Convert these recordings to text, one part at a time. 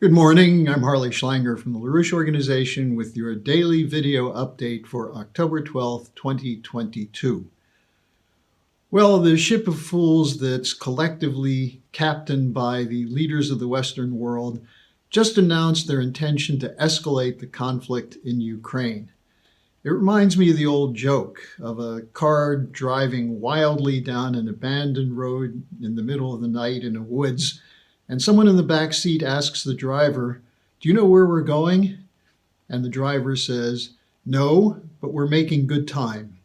Good morning. I'm Harley Schlanger from the LaRouche Organization with your daily video update for October 12th, 2022. Well, the ship of fools that's collectively captained by the leaders of the Western world just announced their intention to escalate the conflict in Ukraine. It reminds me of the old joke of a car driving wildly down an abandoned road in the middle of the night in the woods, and someone in the back seat asks the driver, "Do you know where we're going?" And the driver says, "No, but we're making good time."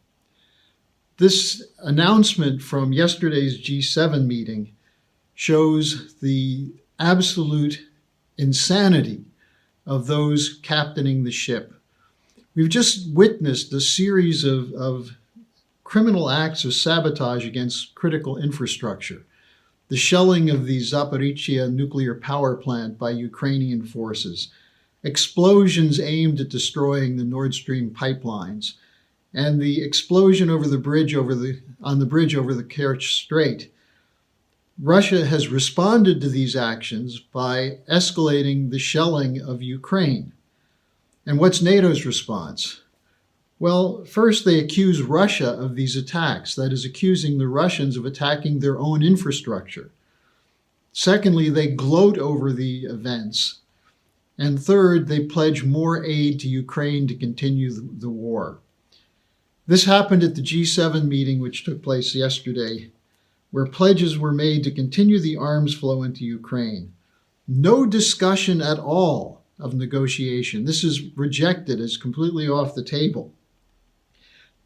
This announcement from yesterday's G7 meeting shows the absolute insanity of those captaining the ship. We've just witnessed a series of criminal acts of sabotage against critical infrastructure. The shelling of the Zaporizhzhia nuclear power plant by Ukrainian forces, explosions aimed at destroying the Nord Stream pipelines, and the explosion on the bridge over the Kerch Strait. Russia has responded to these actions by escalating the shelling of Ukraine. And what's NATO's response? Well, first they accuse Russia of these attacks, that is, accusing the Russians of attacking their own infrastructure. Secondly, they gloat over the events. And third, they pledge more aid to Ukraine to continue the war. This happened at the G7 meeting, which took place yesterday, where pledges were made to continue the arms flow into Ukraine. No discussion at all of negotiation. This is rejected as completely off the table.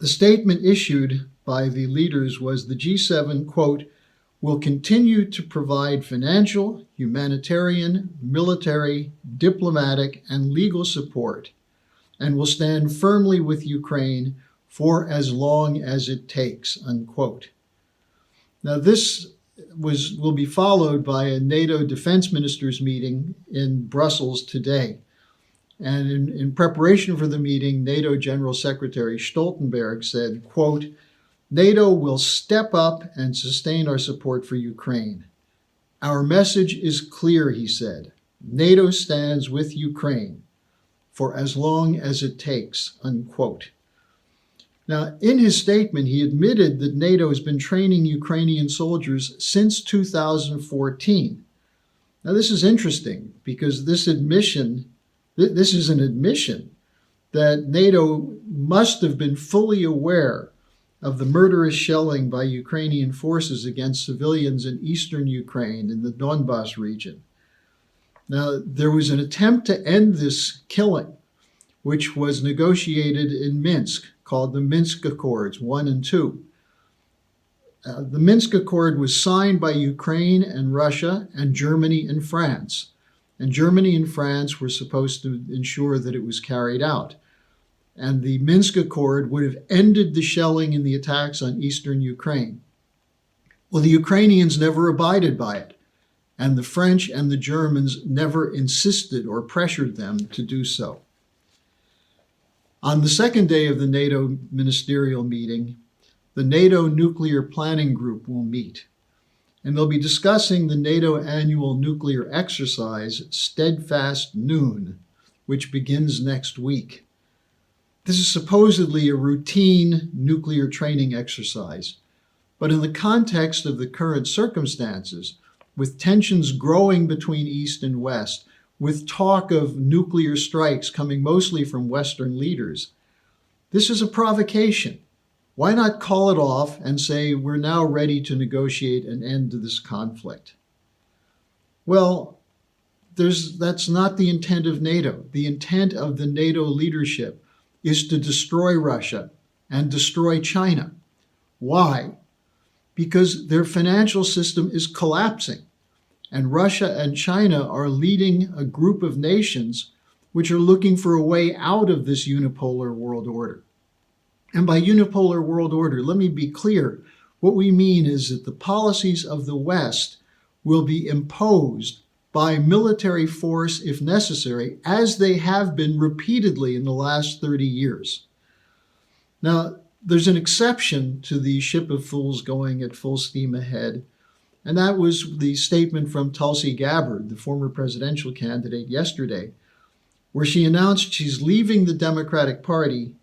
The statement issued by the leaders was the G7, quote, will continue to provide financial, humanitarian, military, diplomatic, and legal support, and will stand firmly with Ukraine for as long as it takes, unquote. Now this will be followed by a NATO defense ministers meeting in Brussels today. And in preparation for the meeting, NATO General Secretary Stoltenberg said, quote, NATO will step up and sustain our support for Ukraine. Our message is clear, he said. NATO stands with Ukraine for as long as it takes, unquote. Now, in his statement, he admitted that NATO has been training Ukrainian soldiers since 2014. Now, this is interesting because this is an admission that NATO must have been fully aware of the murderous shelling by Ukrainian forces against civilians in eastern Ukraine in the Donbas region. Now, there was an attempt to end this killing, which was negotiated in Minsk, called the Minsk Accords 1 and 2. The Minsk Accord was signed by Ukraine and Russia and Germany and France. And Germany and France were supposed to ensure that it was carried out. And the Minsk Accord would have ended the shelling and the attacks on eastern Ukraine. Well, the Ukrainians never abided by it, and the French and the Germans never insisted or pressured them to do so. On the second day of the NATO ministerial meeting, the NATO Nuclear Planning Group will meet, and they'll be discussing the NATO annual nuclear exercise, Steadfast Noon, which begins next week. This is supposedly a routine nuclear training exercise, but in the context of the current circumstances, with tensions growing between East and West, with talk of nuclear strikes coming mostly from Western leaders, this is a provocation. Why not call it off and say we're now ready to negotiate an end to this conflict? Well, that's not the intent of NATO. The intent of the NATO leadership is to destroy Russia and destroy China. Why? Because their financial system is collapsing, and Russia and China are leading a group of nations which are looking for a way out of this unipolar world order. And by unipolar world order, let me be clear. What we mean is that the policies of the West will be imposed by military force if necessary, as they have been repeatedly in the last 30 years. Now, there's an exception to the ship of fools going at full steam ahead, And that was the statement from Tulsi Gabbard, the former presidential candidate, yesterday, where she announced she's leaving the Democratic Party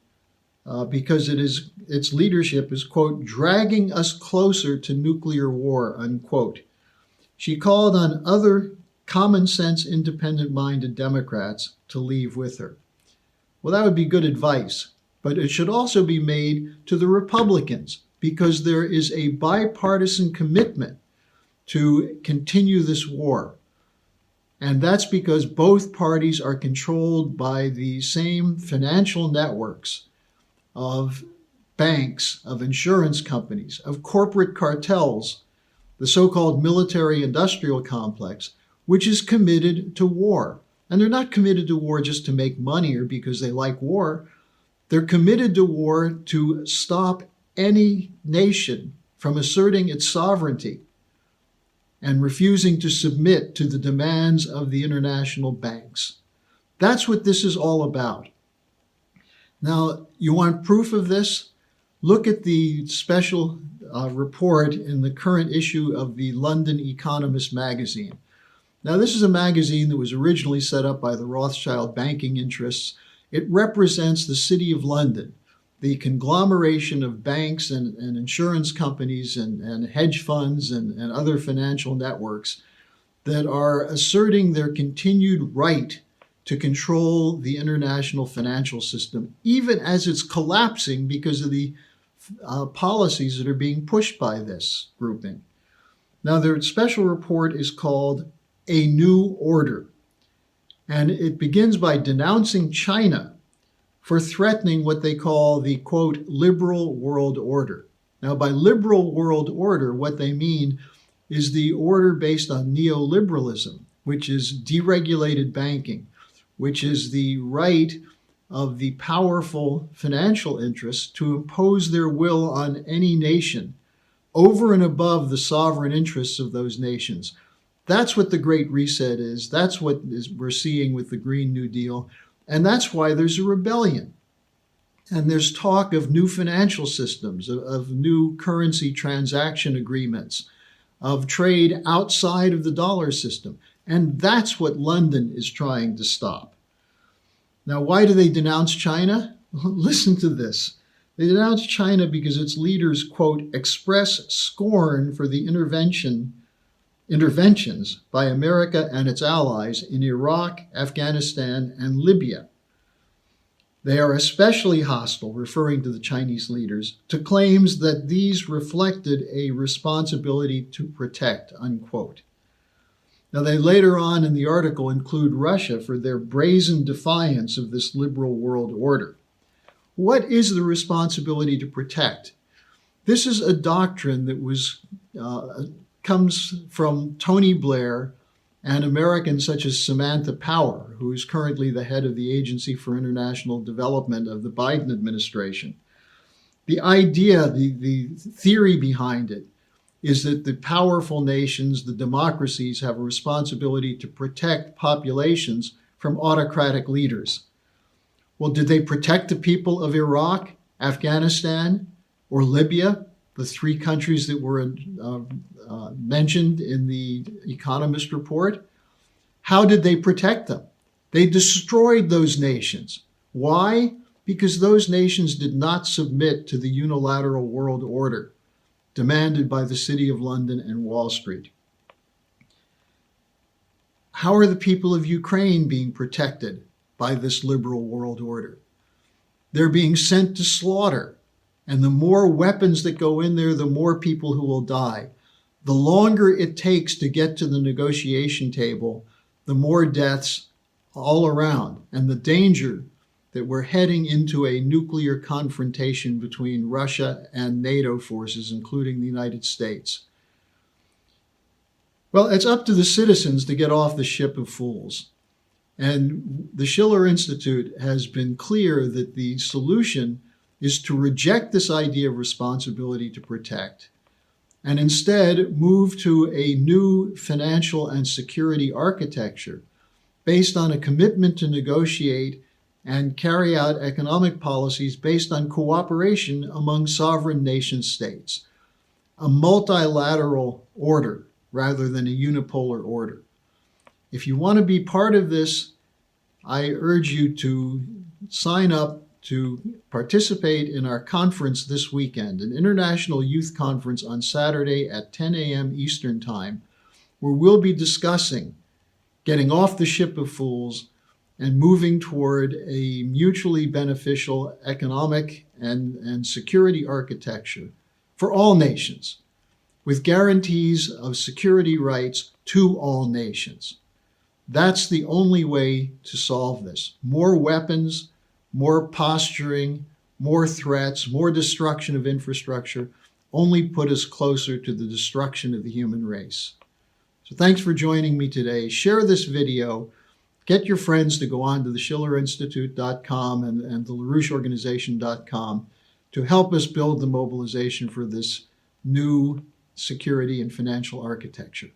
because its leadership is, quote, dragging us closer to nuclear war, unquote. She called on other common sense, independent-minded Democrats to leave with her. Well, that would be good advice, but it should also be made to the Republicans, because there is a bipartisan commitment to continue this war. And that's because both parties are controlled by the same financial networks of banks, of insurance companies, of corporate cartels, the so-called military-industrial complex, which is committed to war. And they're not committed to war just to make money or because they like war. They're committed to war to stop any nation from asserting its sovereignty and refusing to submit to the demands of the international banks. That's what this is all about. Now, you want proof of this? Look at the special report in the current issue of the London Economist magazine. Now, this is a magazine that was originally set up by the Rothschild banking interests. It represents the City of London, the conglomeration of banks and insurance companies and hedge funds and other financial networks that are asserting their continued right to control the international financial system, even as it's collapsing because of the policies that are being pushed by this grouping. Now, their special report is called A New Order, and it begins by denouncing China for threatening what they call the, quote, liberal world order. Now, by liberal world order, what they mean is the order based on neoliberalism, which is deregulated banking, which is the right of the powerful financial interests to impose their will on any nation over and above the sovereign interests of those nations. That's what the Great Reset is. That's what we're seeing with the Green New Deal. And that's why there's a rebellion. And there's talk of new financial systems, of new currency transaction agreements, of trade outside of the dollar system. And that's what London is trying to stop. Now, why do they denounce China? Listen to this. They denounce China because its leaders, quote, express scorn for the interventions by America and its allies in Iraq, Afghanistan, and Libya. They are especially hostile, referring to the Chinese leaders, to claims that these reflected a responsibility to protect, unquote. Now, they later on in the article include Russia for their brazen defiance of this liberal world order. What is the responsibility to protect? This is a doctrine that comes from Tony Blair and Americans such as Samantha Power, who is currently the head of the Agency for International Development of the Biden administration. The idea, the theory behind it, is that the powerful nations, the democracies, have a responsibility to protect populations from autocratic leaders. Well, did they protect the people of Iraq, Afghanistan, or Libya, the three countries that were mentioned in the Economist report? How did they protect them? They destroyed those nations. Why? Because those nations did not submit to the unilateral world order demanded by the City of London and Wall Street. How are the people of Ukraine being protected by this liberal world order? They're being sent to slaughter. And the more weapons that go in there, the more people who will die. The longer it takes to get to the negotiation table, the more deaths all around. And the danger that we're heading into a nuclear confrontation between Russia and NATO forces, including the United States. Well, it's up to the citizens to get off the ship of fools. And the Schiller Institute has been clear that the solution is to reject this idea of responsibility to protect and instead move to a new financial and security architecture based on a commitment to negotiate and carry out economic policies based on cooperation among sovereign nation states. A multilateral order rather than a unipolar order. If you want to be part of this, I urge you to sign up to participate in our conference this weekend, an international youth conference on Saturday at 10 a.m. Eastern Time, where we'll be discussing getting off the ship of fools and moving toward a mutually beneficial economic and security architecture for all nations, with guarantees of security rights to all nations. That's the only way to solve this. More weapons, more posturing, more threats, more destruction of infrastructure only put us closer to the destruction of the human race. So thanks for joining me today. Share this video. Get your friends to go on to the schillerinstitute.com and the LaRoucheOrganization.com to help us build the mobilization for this new security and financial architecture.